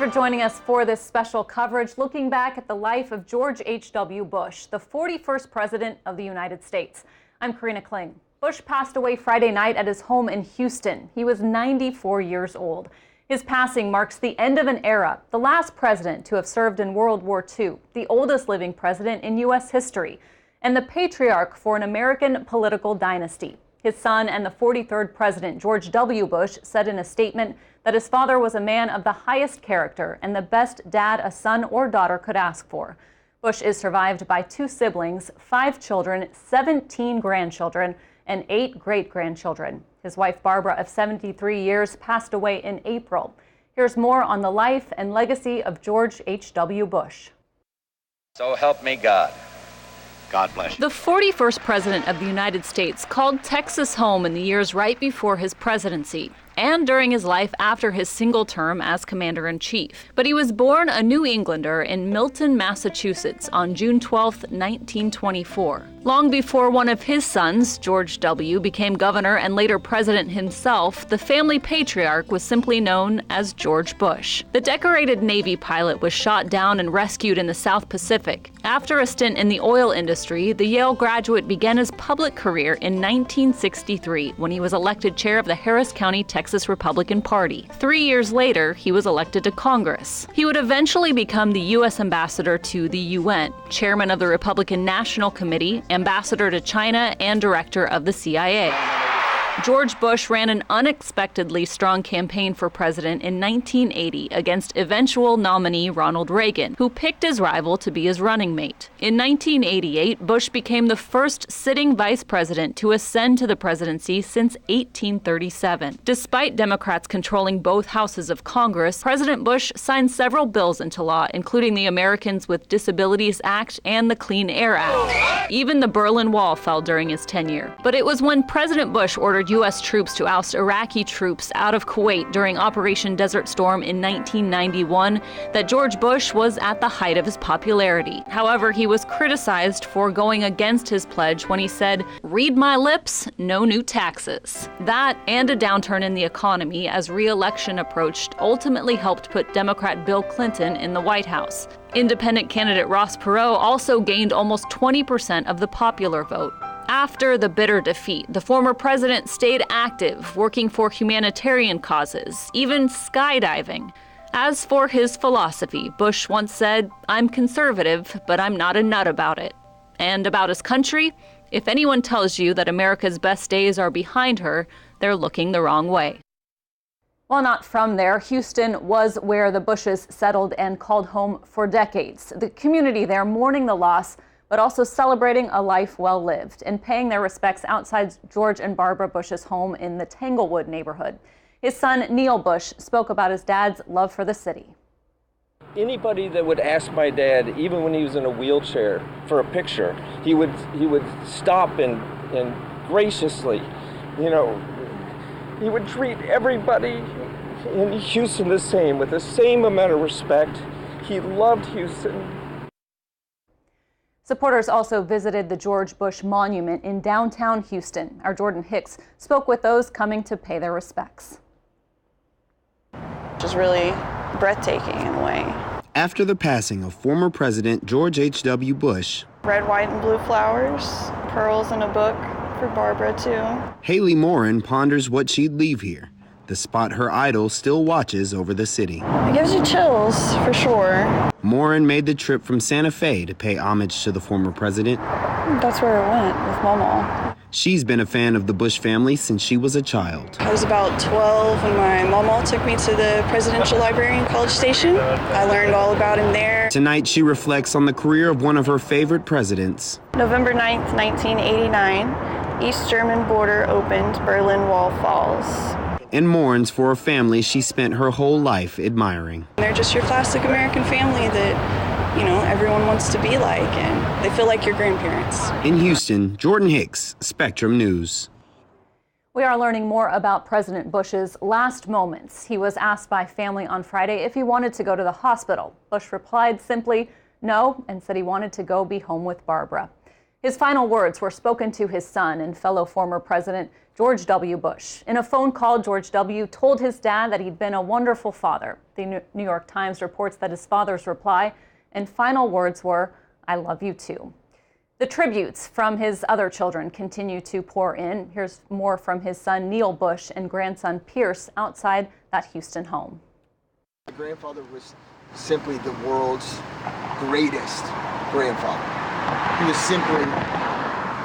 for joining us for this special coverage looking back at the life of George H.W. Bush, the 41st President of the United States. I'm Karina Kling. Bush passed away Friday night at his home in Houston. He was 94 years old. His passing marks the end of an era, the last president to have served in World War II, the oldest living president in U.S. history, and the patriarch for an American political dynasty. His son and the 43rd President, George W. Bush, said in a statement that his father was a man of the highest character and the best dad a son or daughter could ask for. Bush is survived by 2 siblings, 5 children, 17 grandchildren, and 8 great-grandchildren. His wife, Barbara, of 73 years, passed away in April. Here's more on the life and legacy of George H.W. Bush. So help me God. God bless you. The 41st President of the United States called Texas home in the years right before his presidency and during his life after his single term as Commander-in-Chief. But he was born a New Englander in Milton, Massachusetts on June 12, 1924. Long before one of his sons, George W., became governor and later president himself, the family patriarch was simply known as George Bush. The decorated Navy pilot was shot down and rescued in the South Pacific. After a stint in the oil industry, the Yale graduate began his public career in 1963 when he was elected chair of the Harris County, Texas Republican Party. 3 years later, he was elected to Congress. He would eventually become the U.S. ambassador to the UN, chairman of the Republican National Committee, ambassador to China, and director of the CIA. George Bush ran an unexpectedly strong campaign for president in 1980 against eventual nominee Ronald Reagan, who picked his rival to be his running mate. In 1988, Bush became the first sitting vice president to ascend to the presidency since 1837. Despite Democrats controlling both houses of Congress, President Bush signed several bills into law, including the Americans with Disabilities Act and the Clean Air Act. Even the Berlin Wall fell during his tenure. But it was when President Bush ordered U.S. troops to oust Iraqi troops out of Kuwait during Operation Desert Storm in 1991 that George Bush was at the height of his popularity. However, he was criticized for going against his pledge when he said, "Read my lips, no new taxes." That and a downturn in the economy as re-election approached ultimately helped put Democrat Bill Clinton in the White House. Independent candidate Ross Perot also gained almost 20% of the popular vote. After the bitter defeat, the former president stayed active, working for humanitarian causes, even skydiving. As for his philosophy, Bush once said, "I'm conservative, but I'm not a nut about it." And about his country, if anyone tells you that America's best days are behind her, they're looking the wrong way. While not from there, Houston was where the Bushes settled and called home for decades. The community there mourning the loss, but also celebrating a life well lived and paying their respects outside George and Barbara Bush's home in the Tanglewood neighborhood. His son, Neil Bush, spoke about his dad's love for the city. Anybody that would ask my dad, even when he was in a wheelchair, for a picture, he would stop and graciously, he would treat everybody in Houston the same, with the same amount of respect. He loved Houston. Supporters also visited the George Bush Monument in downtown Houston. Our Jordan Hicks spoke with those coming to pay their respects. Just really breathtaking in a way. After the passing of former President George H.W. Bush, red, white, and blue flowers, pearls in a book for Barbara, too. Haley Morin ponders what she'd leave here, the spot her idol still watches over the city. It gives you chills, for sure. Morin made the trip from Santa Fe to pay homage to the former president. That's where I went with Mama. She's been a fan of the Bush family since she was a child. I was about 12 when my Mama took me to the Presidential Library in College Station. I learned all about him there. Tonight, she reflects on the career of one of her favorite presidents. November 9th, 1989, East German border opened, Berlin Wall falls. And mourns for a family she spent her whole life admiring. They're just your classic American family that, everyone wants to be like, and they feel like your grandparents. In Houston, Jordan Hicks, Spectrum News. We are learning more about President Bush's last moments. He was asked by family on Friday if he wanted to go to the hospital. Bush replied simply no and said he wanted to go be home with Barbara. His final words were spoken to his son and fellow former President George W. Bush. In a phone call, George W. told his dad that he'd been a wonderful father. The New York Times reports that his father's reply and final words were, "I love you too." The tributes from his other children continue to pour in. Here's more from his son Neil Bush and grandson Pierce outside that Houston home. My grandfather was simply the world's greatest grandfather. He was simply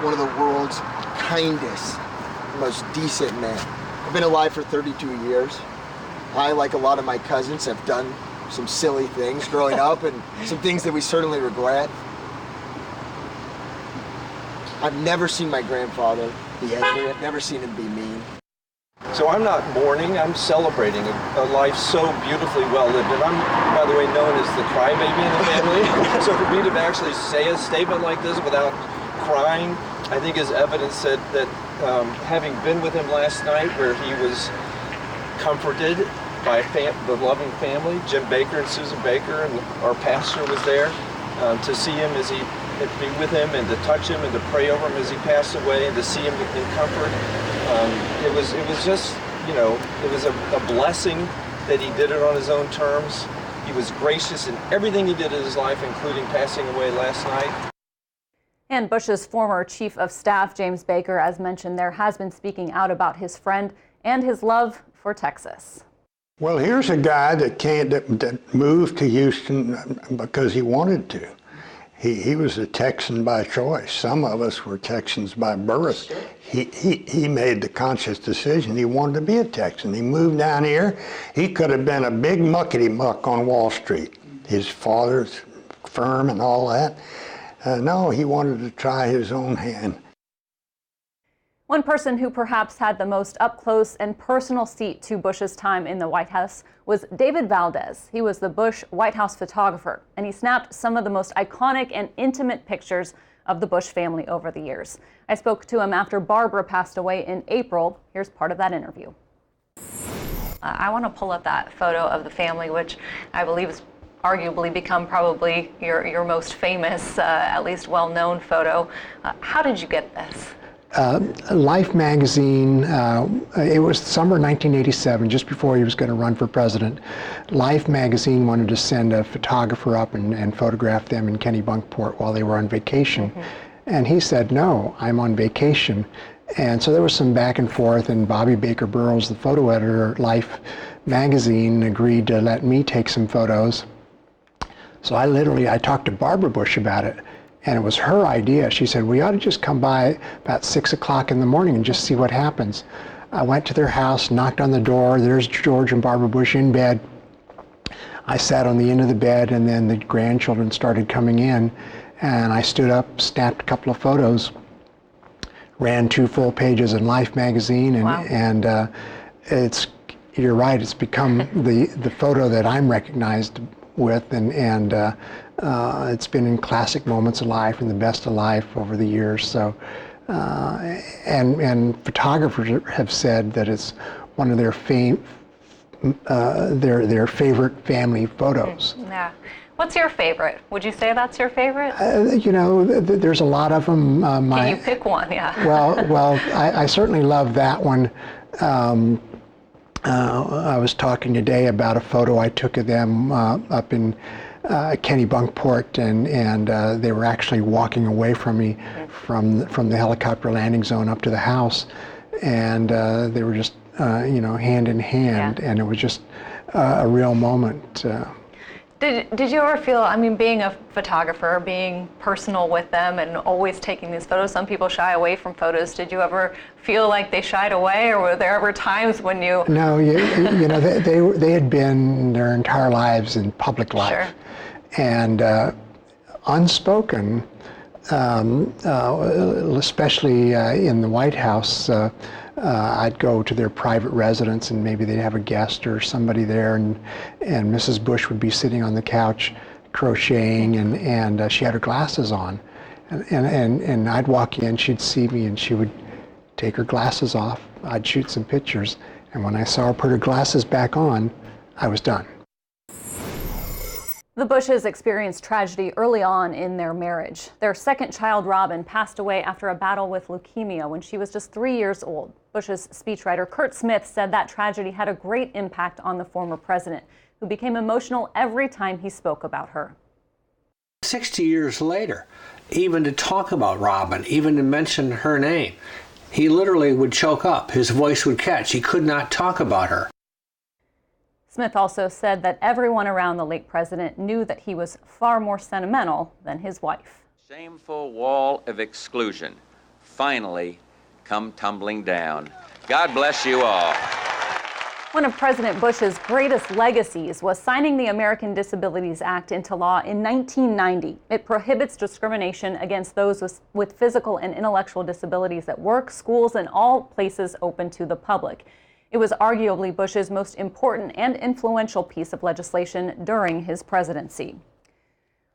one of the world's kindest, most decent men. I've been alive for 32 years. I, like a lot of my cousins, have done some silly things growing up and some things that we certainly regret. I've never seen my grandfather be angry. I've never seen him be mean. So I'm not mourning, I'm celebrating a life so beautifully well lived. And I'm, by the way, known as the crybaby in the family. So for me to actually say a statement like this without crying, I think is evidence that having been with him last night where he was comforted by the loving family, Jim Baker and Susan Baker, and our pastor was there, to see him as he be with him and to touch him and to pray over him as he passed away and to see him in comfort. It was just, you know, it was a blessing that he did it on his own terms. He was gracious in everything he did in his life, including passing away last night. And Bush's former chief of staff, James Baker, as mentioned, there has been speaking out about his friend and his love for Texas. Well, here's a guy that moved to Houston because he wanted to. He was a Texan by choice. Some of us were Texans by birth. He made the conscious decision he wanted to be a Texan. He moved down here. He could have been a big muckety-muck on Wall Street. His father's firm and all that. No, he wanted to try his own hand. One person who perhaps had the most up-close and personal seat to Bush's time in the White House was David Valdez. He was the Bush White House photographer, and he snapped some of the most iconic and intimate pictures of the Bush family over the years. I spoke to him after Barbara passed away in April. Here's part of that interview. I want to pull up that photo of the family, which I believe has arguably become probably your most famous, at least well-known photo. How did you get this? Life magazine, it was summer 1987, just before he was going to run for president. Life magazine wanted to send a photographer up and photograph them in Kennebunkport while they were on vacation. Mm-hmm. And he said, no, I'm on vacation. And so there was some back and forth, and Bobby Baker Burroughs, the photo editor at Life magazine, agreed to let me take some photos. So I talked to Barbara Bush about it. And it was her idea. She said, we ought to just come by about 6 o'clock in the morning and just see what happens. I went to their house, knocked on the door. There's George and Barbara Bush in bed. I sat on the end of the bed, and then the grandchildren started coming in. And I stood up, snapped a couple of photos, ran 2 full pages in Life magazine. And, wow. And you're right, it's become the photo that I'm recognized with, and it's been in classic moments of life and the best of life over the years. So, and photographers have said that it's one of their favorite family photos. Yeah. What's your favorite? Would you say that's your favorite? You know, there's a lot of them. Can you pick one? Yeah. Well, I certainly love that one. I was talking today about a photo I took of them up in Kennebunkport, and they were actually walking away from me from the helicopter landing zone up to the house, and they were just hand in hand, yeah. And it was just a real moment. Did you ever feel, I mean, being a photographer, being personal with them and always taking these photos, some people shy away from photos. Did you ever feel like they shied away, or were there ever times when you... No, you know, they had been their entire lives in public life. Sure. And unspoken, especially in the White House, I'd go to their private residence, and maybe they'd have a guest or somebody there, and Mrs. Bush would be sitting on the couch crocheting, and she had her glasses on, and I'd walk in, she'd see me, and she would take her glasses off. I'd shoot some pictures, and when I saw her put her glasses back on, I was done. The Bushes experienced tragedy early on in their marriage. Their second child, Robin, passed away after a battle with leukemia when she was just 3 years old. Bush's speechwriter Kurt Smith said that tragedy had a great impact on the former president, who became emotional every time he spoke about her. 60 years later, even to talk about Robin, even to mention her name, he literally would choke up. His voice would catch. He could not talk about her. Smith also said that everyone around the late president knew that he was far more sentimental than his wife. Shameful wall of exclusion finally come tumbling down. God bless you all. One of President Bush's greatest legacies was signing the American Disabilities Act into law in 1990. It prohibits discrimination against those with physical and intellectual disabilities at work, schools, and all places open to the public. It was arguably Bush's most important and influential piece of legislation during his presidency.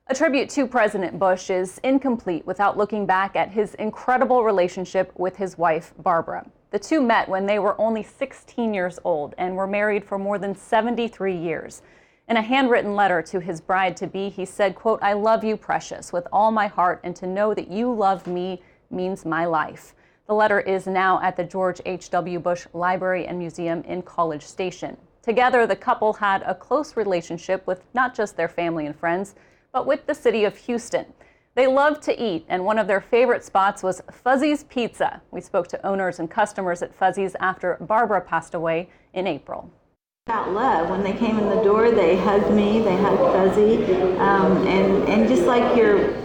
A tribute to President Bush is incomplete without looking back at his incredible relationship with his wife, Barbara. The two met when they were only 16 years old and were married for more than 73 years. In a handwritten letter to his bride-to-be, he said, quote, "I love you, precious, with all my heart, and to know that you love me means my life." The letter is now at the George H.W. Bush Library and Museum in College Station. Together, the couple had a close relationship with not just their family and friends, but with the city of Houston. They loved to eat, and one of their favorite spots was Fuzzy's Pizza. We spoke to owners and customers at Fuzzy's after Barbara passed away in April. About love. When they came in the door, they hugged me, they hugged Fuzzy, and just like your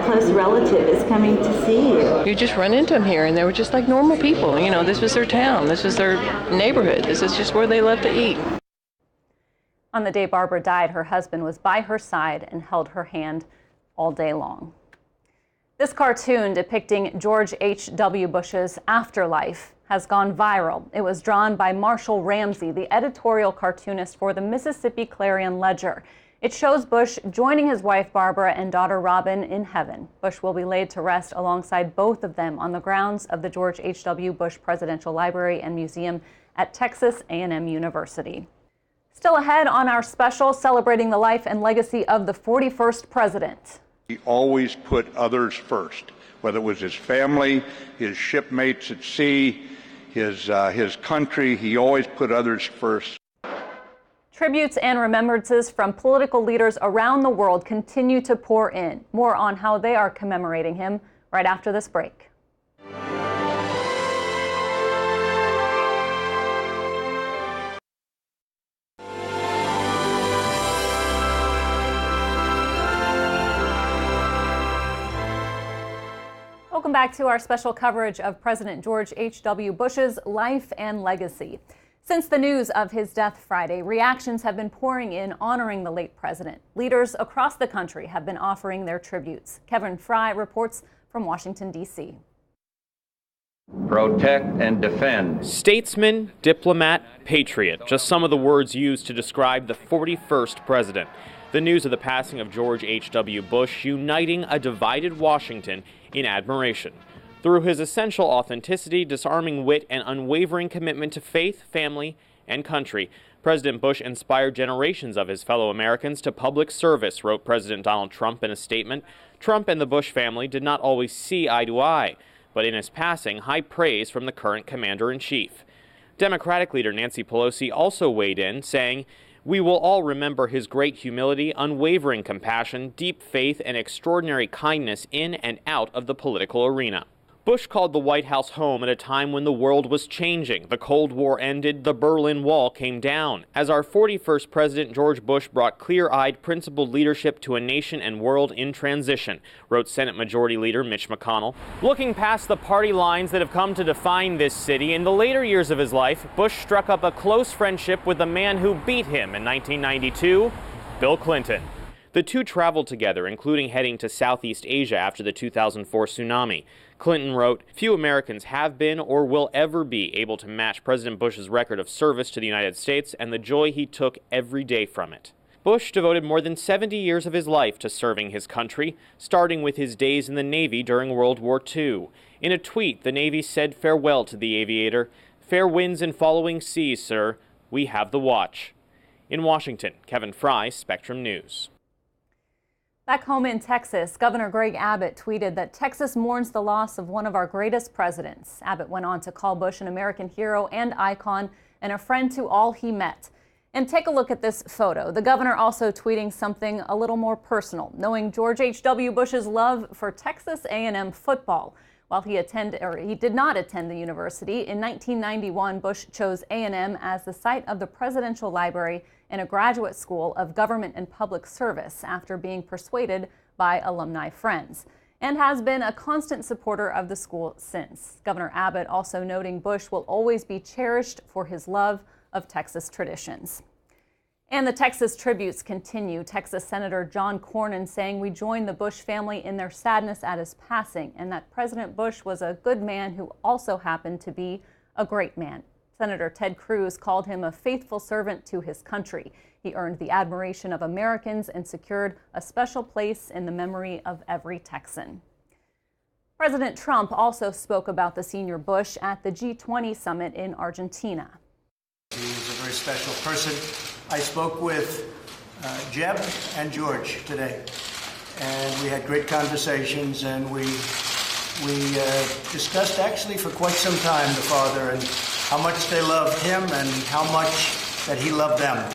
close relative is coming to see you. You just run into them here, and they were just like normal people. This was their town, this was their neighborhood, this is just where they loved to eat. On the day Barbara died, her husband was by her side and held her hand all day long. This cartoon depicting George H.W. Bush's afterlife has gone viral. It was drawn by Marshall Ramsey, the editorial cartoonist for the Mississippi Clarion Ledger. It shows Bush joining his wife Barbara and daughter Robin in heaven. Bush will be laid to rest alongside both of them on the grounds of the George H.W. Bush Presidential Library and Museum at Texas A&M University. Still ahead on our special celebrating the life and legacy of the 41st president. He always put others first, whether it was his family, his shipmates at sea, his country. He always put others first. Tributes and remembrances from political leaders around the world continue to pour in. More on how they are commemorating him right after this break. Welcome back to our special coverage of President George H.W. Bush's life and legacy. Since the news of his death Friday, reactions have been pouring in honoring the late president. Leaders across the country have been offering their tributes. Kevin Fry reports from Washington, D.C. Protect and defend. Statesman, diplomat, patriot, just some of the words used to describe the 41st president. The news of the passing of George H.W. Bush uniting a divided Washington in admiration. Through his essential authenticity, disarming wit, and unwavering commitment to faith, family, and country, President Bush inspired generations of his fellow Americans to public service, wrote President Donald Trump in a statement. Trump and the Bush family did not always see eye to eye, but in his passing, high praise from the current commander-in-chief. Democratic leader Nancy Pelosi also weighed in, saying, "We will all remember his great humility, unwavering compassion, deep faith, and extraordinary kindness in and out of the political arena." Bush called the White House home at a time when the world was changing. The Cold War ended, the Berlin Wall came down. As our 41st president, George Bush brought clear-eyed, principled leadership to a nation and world in transition, wrote Senate Majority Leader Mitch McConnell. Looking past the party lines that have come to define this city, in the later years of his life, Bush struck up a close friendship with the man who beat him in 1992, Bill Clinton. The two traveled together, including heading to Southeast Asia after the 2004 tsunami. Clinton wrote, "Few Americans have been or will ever be able to match President Bush's record of service to the United States and the joy he took every day from it." Bush devoted more than 70 years of his life to serving his country, starting with his days in the Navy during World War II. In a tweet, the Navy said farewell to the aviator. "Fair winds and following seas, sir. We have the watch." In Washington, Kevin Fry, Spectrum News. Back home in Texas, Governor Greg Abbott tweeted that Texas mourns the loss of one of our greatest presidents. Abbott went on to call Bush an American hero and icon and a friend to all he met. And take a look at this photo. The governor also tweeting something a little more personal, knowing George H.W. Bush's love for Texas A&M football. While he did not attend the university, in 1991, Bush chose A&M as the site of the Presidential Library and a graduate school of government and public service after being persuaded by alumni friends, and has been a constant supporter of the school since. Governor Abbott also noting Bush will always be cherished for his love of Texas traditions. And the Texas tributes continue. Texas Senator John Cornyn saying we join the Bush family in their sadness at his passing, and that President Bush was a good man who also happened to be a great man. Senator Ted Cruz called him a faithful servant to his country. He earned the admiration of Americans and secured a special place in the memory of every Texan. President Trump also spoke about the senior Bush at the G20 summit in Argentina. He was a very special person. I spoke with Jeb and George today, and we had great conversations, and we discussed actually for quite some time the father and how much they loved him and how much that he loved them.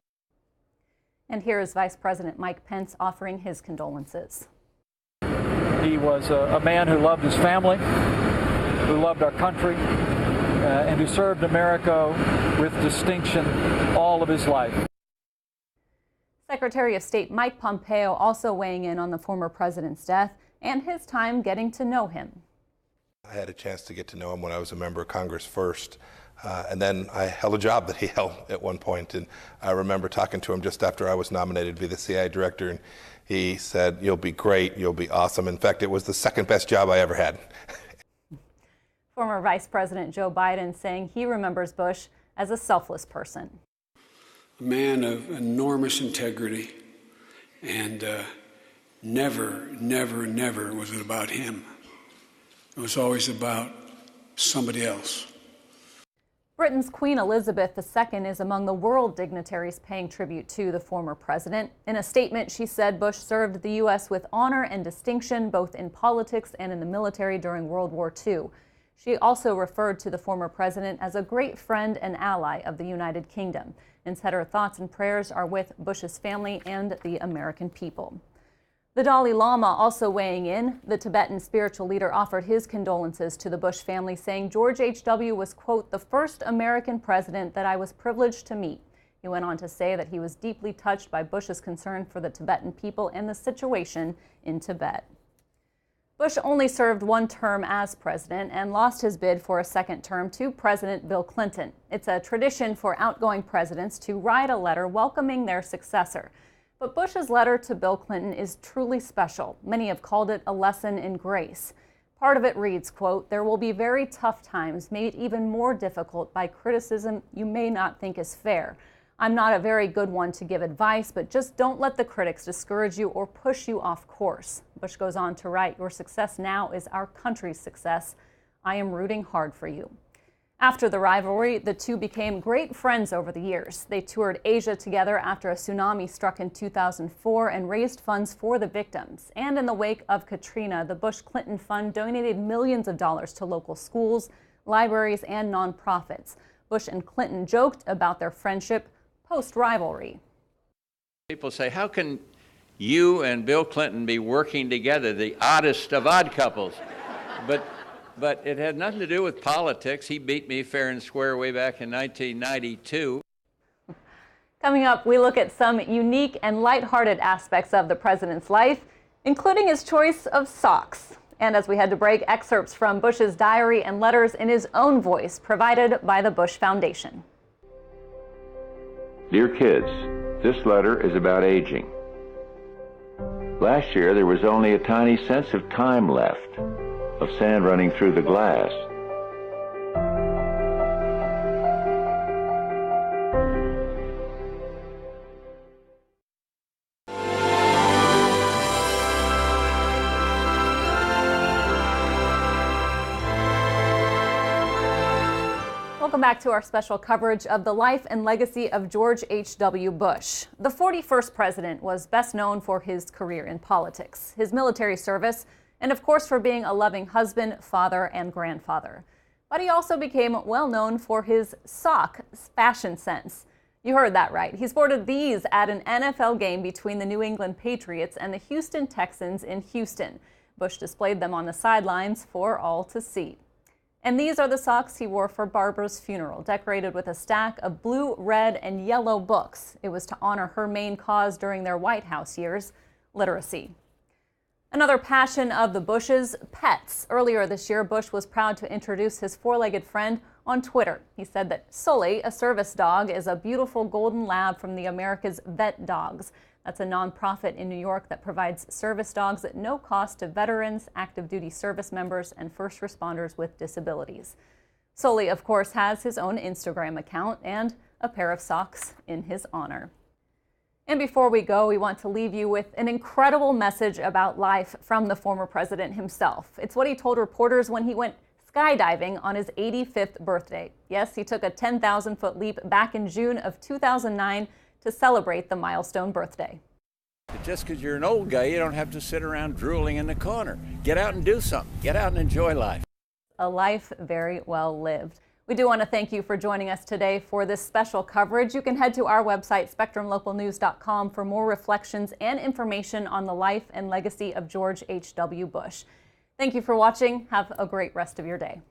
And here is Vice President Mike Pence offering his condolences. He was a man who loved his family, who loved our country, and who served America with distinction all of his life. Secretary of State Mike Pompeo also weighing in on the former president's death and his time getting to know him. I had a chance to get to know him when I was a member of Congress first, and then I held a job that he held at one point, and I remember talking to him just after I was nominated to be the CIA director, and he said, "You'll be great, you'll be awesome." In fact, it was the second best job I ever had. Former Vice President Joe Biden saying he remembers Bush as a selfless person. A man of enormous integrity, and never was it about him. It was always about somebody else. Britain's Queen Elizabeth II is among the world dignitaries paying tribute to the former president. In a statement, she said Bush served the U.S. with honor and distinction, both in politics and in the military during World War II. She also referred to the former president as a great friend and ally of the United Kingdom, and said her thoughts and prayers are with Bush's family and the American people. The Dalai Lama also weighing in. The Tibetan spiritual leader offered his condolences to the Bush family, saying George H.W. was, quote, the first American president that I was privileged to meet. He went on to say that he was deeply touched by Bush's concern for the Tibetan people and the situation in Tibet. Bush only served one term as president and lost his bid for a second term to President Bill Clinton. It's a tradition for outgoing presidents to write a letter welcoming their successor. But Bush's letter to Bill Clinton is truly special. Many have called it a lesson in grace. Part of it reads, quote, there will be very tough times made even more difficult by criticism you may not think is fair. I'm not a very good one to give advice, but just don't let the critics discourage you or push you off course. Bush goes on to write, your success now is our country's success. I am rooting hard for you. After the rivalry, the two became great friends over the years. They toured Asia together after a tsunami struck in 2004 and raised funds for the victims. And in the wake of Katrina, the Bush-Clinton Fund donated millions of dollars to local schools, libraries, and nonprofits. Bush and Clinton joked about their friendship post-rivalry. People say, how can you and Bill Clinton be working together, the oddest of odd couples? But it had nothing to do with politics. He beat me fair and square way back in 1992. Coming up, we look at some unique and lighthearted aspects of the president's life, including his choice of socks. And as we head to break, excerpts from Bush's diary and letters in his own voice, provided by the Bush Foundation. Dear kids, this letter is about aging. Last year, there was only a tiny sense of time left, of sand running through the glass. Welcome back to our special coverage of the life and legacy of George H.W. Bush. The 41st president was best known for his career in politics, his military service, and of course for being a loving husband, father, and grandfather. But he also became well known for his sock fashion sense. You heard that right. He sported these at an NFL game between the New England Patriots and the Houston Texans in Houston. Bush displayed them on the sidelines for all to see. And these are the socks he wore for Barbara's funeral, decorated with a stack of blue, red, and yellow books. It was to honor her main cause during their White House years, literacy. Another passion of the Bushes, pets. Earlier this year, Bush was proud to introduce his four-legged friend on Twitter. He said that Sully, a service dog, is a beautiful golden lab from the America's Vet Dogs. That's a nonprofit in New York that provides service dogs at no cost to veterans, active duty service members, and first responders with disabilities. Sully, of course, has his own Instagram account and a pair of socks in his honor. And before we go, we want to leave you with an incredible message about life from the former president himself. It's what he told reporters when he went skydiving on his 85th birthday. Yes, he took a 10,000-foot leap back in June of 2009 to celebrate the milestone birthday. Just because you're an old guy, you don't have to sit around drooling in the corner. Get out and do something. Get out and enjoy life. A life very well lived. We do want to thank you for joining us today for this special coverage. You can head to our website, SpectrumLocalNews.com, for more reflections and information on the life and legacy of George H.W. Bush. Thank you for watching. Have a great rest of your day.